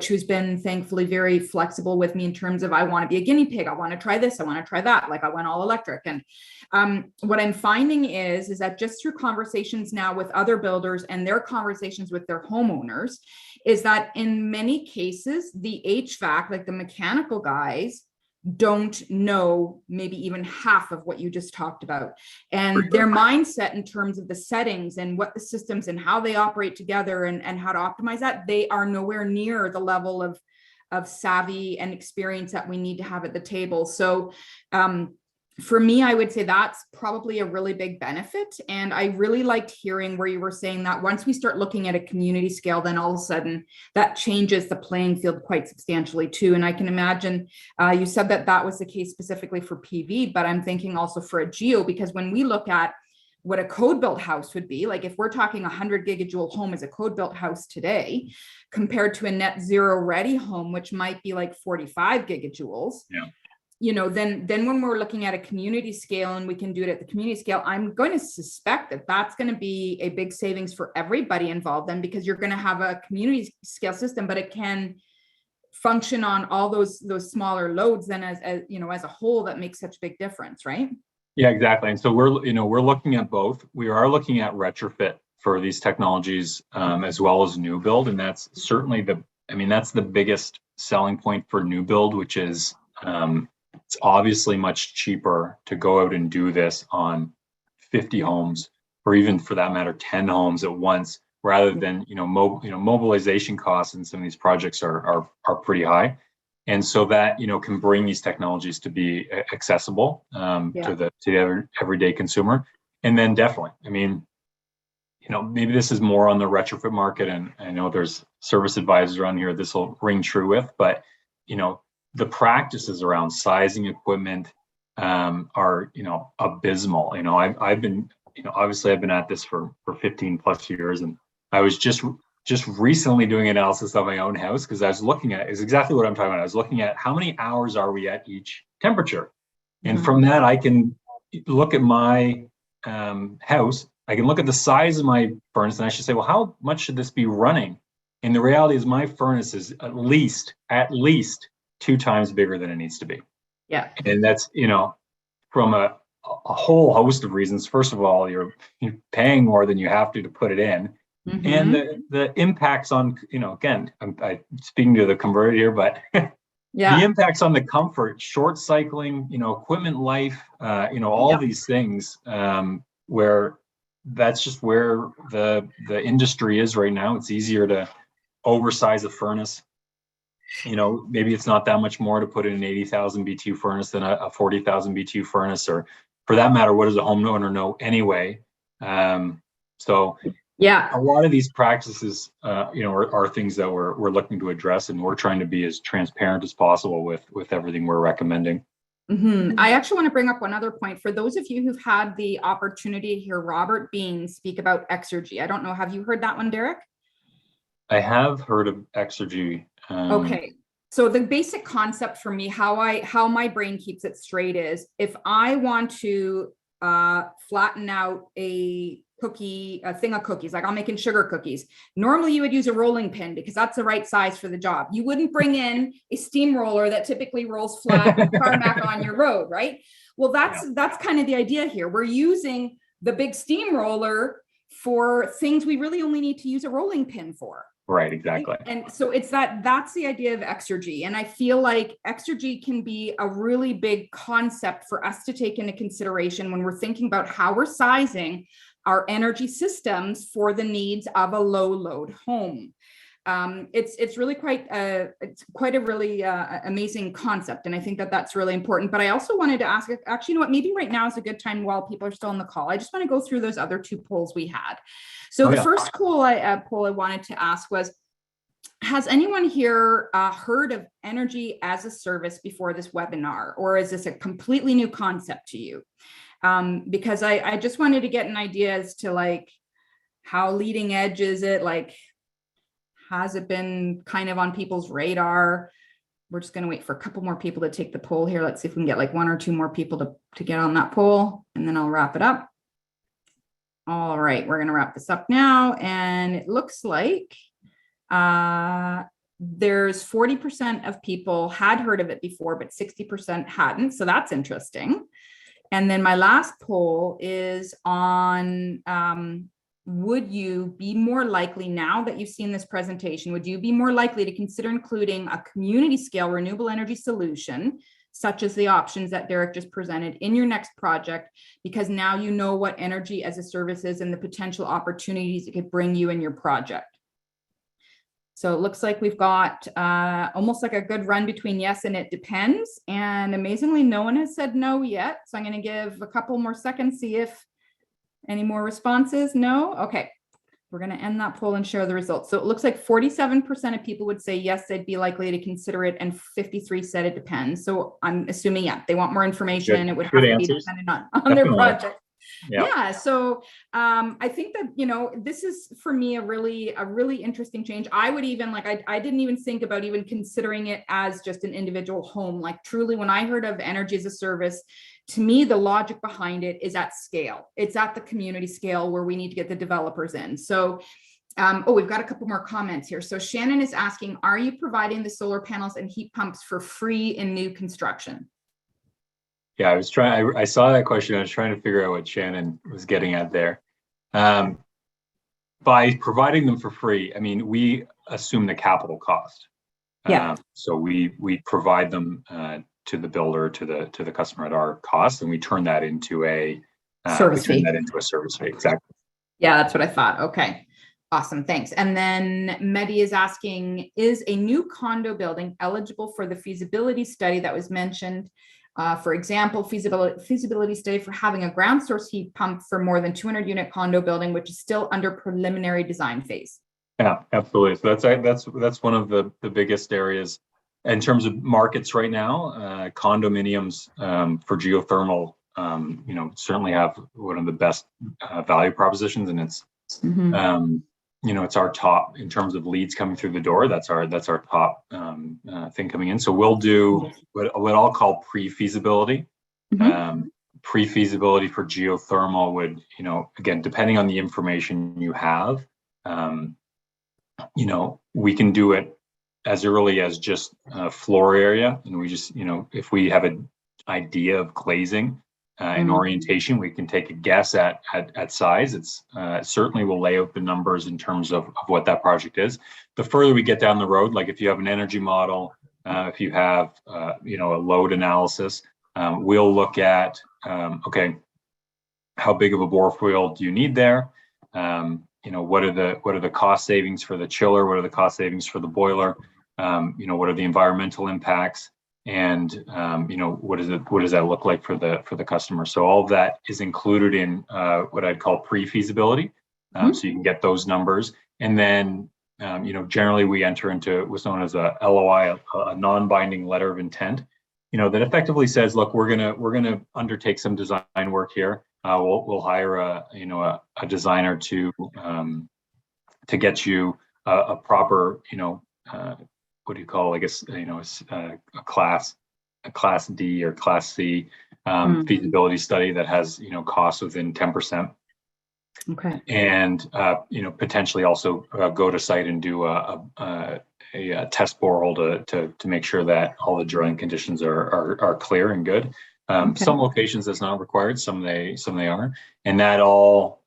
Speaker 1: who's been thankfully very flexible with me in terms of, I want to be a guinea pig. I want to try this. I want to try that. Like, I went all electric. And what I'm finding is that just through conversations now with other builders and their conversations with their homeowners, is that in many cases, the HVAC, like the mechanical guys, don't know maybe even half of what you just talked about. And their mindset in terms of the settings and what the systems and how they operate together and how to optimize that, they are nowhere near the level of savvy and experience that we need to have at the table. So for me, I would say that's probably a really big benefit. And I really liked hearing where you were saying that once we start looking at a community scale, then all of a sudden that changes the playing field quite substantially too. And I can imagine you said that was the case specifically for PV, but I'm thinking also for a geo, because when we look at what a code built house would be, like if we're talking 100 gigajoule home as a code built house today, compared to a net zero ready home, which might be like 45 gigajoules.
Speaker 2: Yeah.
Speaker 1: Then when we're looking at a community scale, and we can do it at the community scale, I'm going to suspect that that's going to be a big savings for everybody involved then, because you're going to have a community scale system, but it can function on all those smaller loads then as a whole. That makes such a big difference, right?
Speaker 2: Yeah, exactly. And so we're looking at both. We are looking at retrofit for these technologies as well as new build. And that's certainly that's the biggest selling point for new build, which is it's obviously much cheaper to go out and do this on 50 homes, or even for that matter, 10 homes at once, rather than, mobilization costs in some of these projects are pretty high. And so that, can bring these technologies to be accessible to the everyday consumer. And then definitely, maybe this is more on the retrofit market, and I know there's service advisors around here this will ring true with, but, the practices around sizing equipment are, abysmal. I've been, obviously I've been at this for 15 plus years, and I was just recently doing analysis of my own house, because I was looking at, is exactly what I'm talking about. I was looking at how many hours are we at each temperature. And from that, I can look at my house, I can look at the size of my furnace, and I should say, well, how much should this be running? And the reality is my furnace is at least 2 times bigger than it needs to be. Yeah. And that's, from a whole host of reasons. First of all, you're paying more than you have to put it in. Mm-hmm. And the impacts on, again, I'm speaking to the converted here, but the impacts on the comfort, short cycling, equipment life, all these things, where that's just where the industry is right now. It's easier to oversize a furnace. Maybe it's not that much more to put in an 80,000 BTU furnace than a 40,000 BTU furnace, or for that matter, what does a homeowner know anyway? So a lot of these practices, are things that we're looking to address, and we're trying to be as transparent as possible with everything we're recommending.
Speaker 1: I actually want to bring up one other point. For those of you who've had the opportunity to hear Robert Bean speak about Exergy, I don't know, have you heard that one, Derek?
Speaker 2: I have heard of Exergy.
Speaker 1: Okay. So the basic concept for me, how my brain keeps it straight is, if I want to flatten out a thing of cookies, like I'm making sugar cookies, normally you would use a rolling pin because that's the right size for the job. You wouldn't bring in a steamroller that typically rolls flat with tarmac on your road, right? Well, that's kind of the idea here. We're using the big steamroller for things we really only need to use a rolling pin for.
Speaker 2: Right, exactly.
Speaker 1: And so that's the idea of Exergy. And I feel like Exergy can be a really big concept for us to take into consideration when we're thinking about how we're sizing our energy systems for the needs of a low load home. It's really quite a really amazing concept. And I think that that's really important. But I also wanted to ask, actually, maybe right now is a good time while people are still on the call. I just want to go through those other two polls we had. So the first poll I wanted to ask was, has anyone here heard of energy as a service before this webinar, or is this a completely new concept to you? Because I just wanted to get an idea as to like, how leading edge is it? Like, has it been kind of on people's radar? We're just going to wait for a couple more people to take the poll here. Let's see if we can get like one or two more people to get on that poll, and then I'll wrap it up. All right, we're going to wrap this up now. And it looks like there's 40% of people had heard of it before, but 60% hadn't. So that's interesting. And then my last poll is on, would you be more likely, now that you've seen this presentation, would you be more likely to consider including a community scale renewable energy solution, such as the options that Derek just presented, in your next project, because now you know what energy as a service is and the potential opportunities it could bring you in your project? So it looks like we've got almost like a good run between yes and it depends. And amazingly, no one has said no yet. So I'm going to give a couple more seconds, see if any more responses. No? Okay. We're going to end that poll and share the results. So it looks like 47% of people would say yes, they'd be likely to consider it, and 53 said it depends. So I'm assuming, yeah, they want more information.
Speaker 2: Good.
Speaker 1: It would
Speaker 2: Good
Speaker 1: have to
Speaker 2: answers.
Speaker 1: be dependent on their project.
Speaker 2: Yeah.
Speaker 1: So I think that, this is for me a really interesting change. I would even I didn't even think about even considering it as just an individual home. Like, truly, when I heard of energy as a service, to me, the logic behind it is at scale. It's at the community scale where we need to get the developers in. So we've got a couple more comments here. So Shannon is asking, are you providing the solar panels and heat pumps for free in new construction?
Speaker 2: Yeah, I saw that question. I was trying to figure out what Shannon was getting at there. By providing them for free, I mean, we assume the capital cost. So we provide them to the builder, to the customer at our cost, and we turn that into a service fee. Exactly.
Speaker 1: Yeah, that's what I thought. Okay. Awesome. Thanks. And then Mehdi is asking, is a new condo building eligible for the feasibility study that was mentioned? For example, feasibility study for having a ground source heat pump for more than 200 unit condo building, which is still under preliminary design phase.
Speaker 2: Yeah, absolutely. So that's one of the biggest areas in terms of markets right now. Condominiums for geothermal, certainly have one of the best value propositions, and it's it's our top in terms of leads coming through the door. That's our top thing coming in. So we'll do what I'll call pre-feasibility. Pre-feasibility for geothermal would, again, depending on the information you have, we can do it as early as just floor area, and we just, if we have an idea of glazing and orientation, we can take a guess at size. It's certainly will lay out the numbers in terms of what that project is. The further we get down the road, like if you have an energy model, if you have, a load analysis, we'll look at, okay, how big of a bore field do you need there? What are the cost savings for the chiller? What are the cost savings for the boiler? What are the environmental impacts? And what does that look like for the customer? So all of that is included in what I'd call pre-feasibility. So you can get those numbers, and then generally we enter into what's known as a LOI, a non-binding letter of intent. That effectively says, look, we're gonna undertake some design work here. We'll hire a designer to get you a proper what do you call, I guess, a class D or class C feasibility study that has, costs within 10%.
Speaker 1: Okay.
Speaker 2: And, potentially also go to site and do a test borehole to make sure that all the drilling conditions are clear and good. Some locations that's not required, some they are. And that all,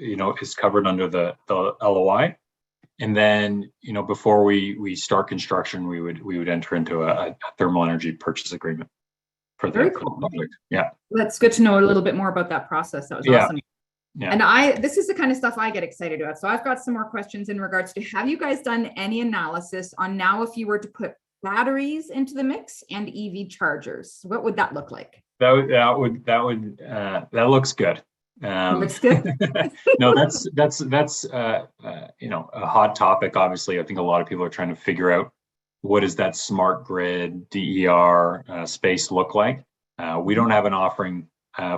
Speaker 2: is covered under the LOI. And then, before we start construction, we would enter into a thermal energy purchase agreement for the project. Yeah.
Speaker 1: That's good to know a little bit more about that process. That was awesome.
Speaker 2: Yeah.
Speaker 1: And this is the kind of stuff I get excited about. So I've got some more questions in regards to, have you guys done any analysis on now if you were to put batteries into the mix and EV chargers? What would that look like?
Speaker 2: That looks good.
Speaker 1: Looks good.
Speaker 2: No, that's a hot topic. Obviously, I think a lot of people are trying to figure out what does that smart grid DER space look like. We don't have an offering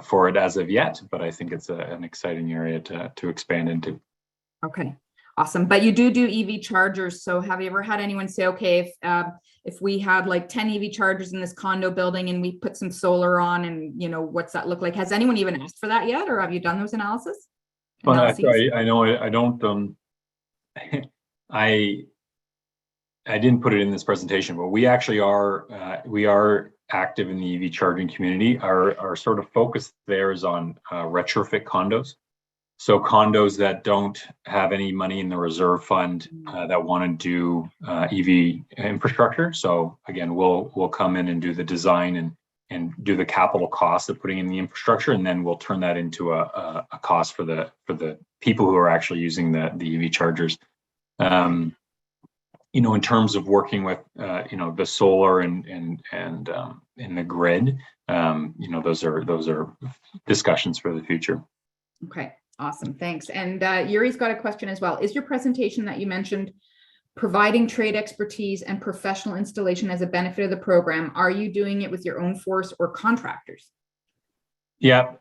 Speaker 2: for it as of yet, but I think it's an exciting area to expand into. Okay.
Speaker 1: Awesome. But you do EV chargers. So have you ever had anyone say, okay, if we had like 10 EV chargers in this condo building and we put some solar on, and what's that look like? Has anyone even asked for that yet? Or have you done those analysis?
Speaker 2: I know I don't, I didn't put it in this presentation, but we actually are active in the EV charging community. Our sort of focus there is on retrofit condos. So condos that don't have any money in the reserve fund that want to do EV infrastructure. So again, we'll come in and do the design and do the capital cost of putting in the infrastructure, and then we'll turn that into a cost for the people who are actually using the EV chargers. In terms of working with the solar and the grid, those are discussions for the future.
Speaker 1: Okay. Awesome. Thanks. And Yuri's got a question as well. Is your presentation that you mentioned providing trade expertise and professional installation as a benefit of the program? Are you doing it with your own force or contractors?
Speaker 2: Yeah,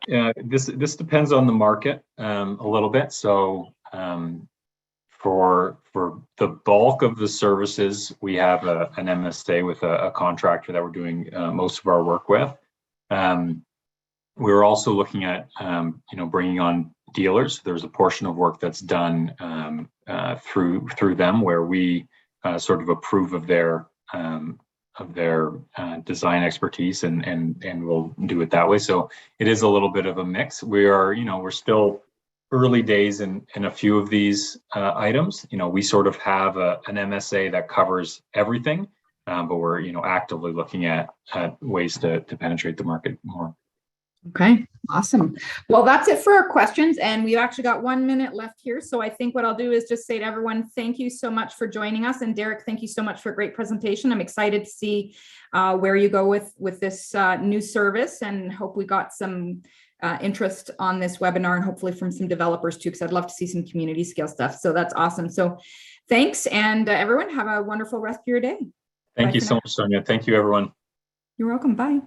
Speaker 2: this depends on the market a little bit. So for the bulk of the services, we have an MSA with a contractor that we're doing most of our work with. We're also looking at bringing on dealers. There's a portion of work that's done through them where we sort of approve of their design expertise and we'll do it that way. So it is a little bit of a mix. We're still early days in a few of these items. We sort of have an MSA that covers everything, but we're actively looking at ways to penetrate the market more.
Speaker 1: Okay, awesome. Well, that's it for our questions. And we've actually got 1 minute left here. So I think what I'll do is just say to everyone, thank you so much for joining us. And Derek, thank you so much for a great presentation. I'm excited to see where you go with this new service, and hope we got some interest on this webinar, and hopefully from some developers too, because I'd love to see some community scale stuff. So that's awesome. So thanks. And everyone have a wonderful rest of your day.
Speaker 2: Thank you so much, Sonia. Thank you, everyone.
Speaker 1: You're welcome. Bye.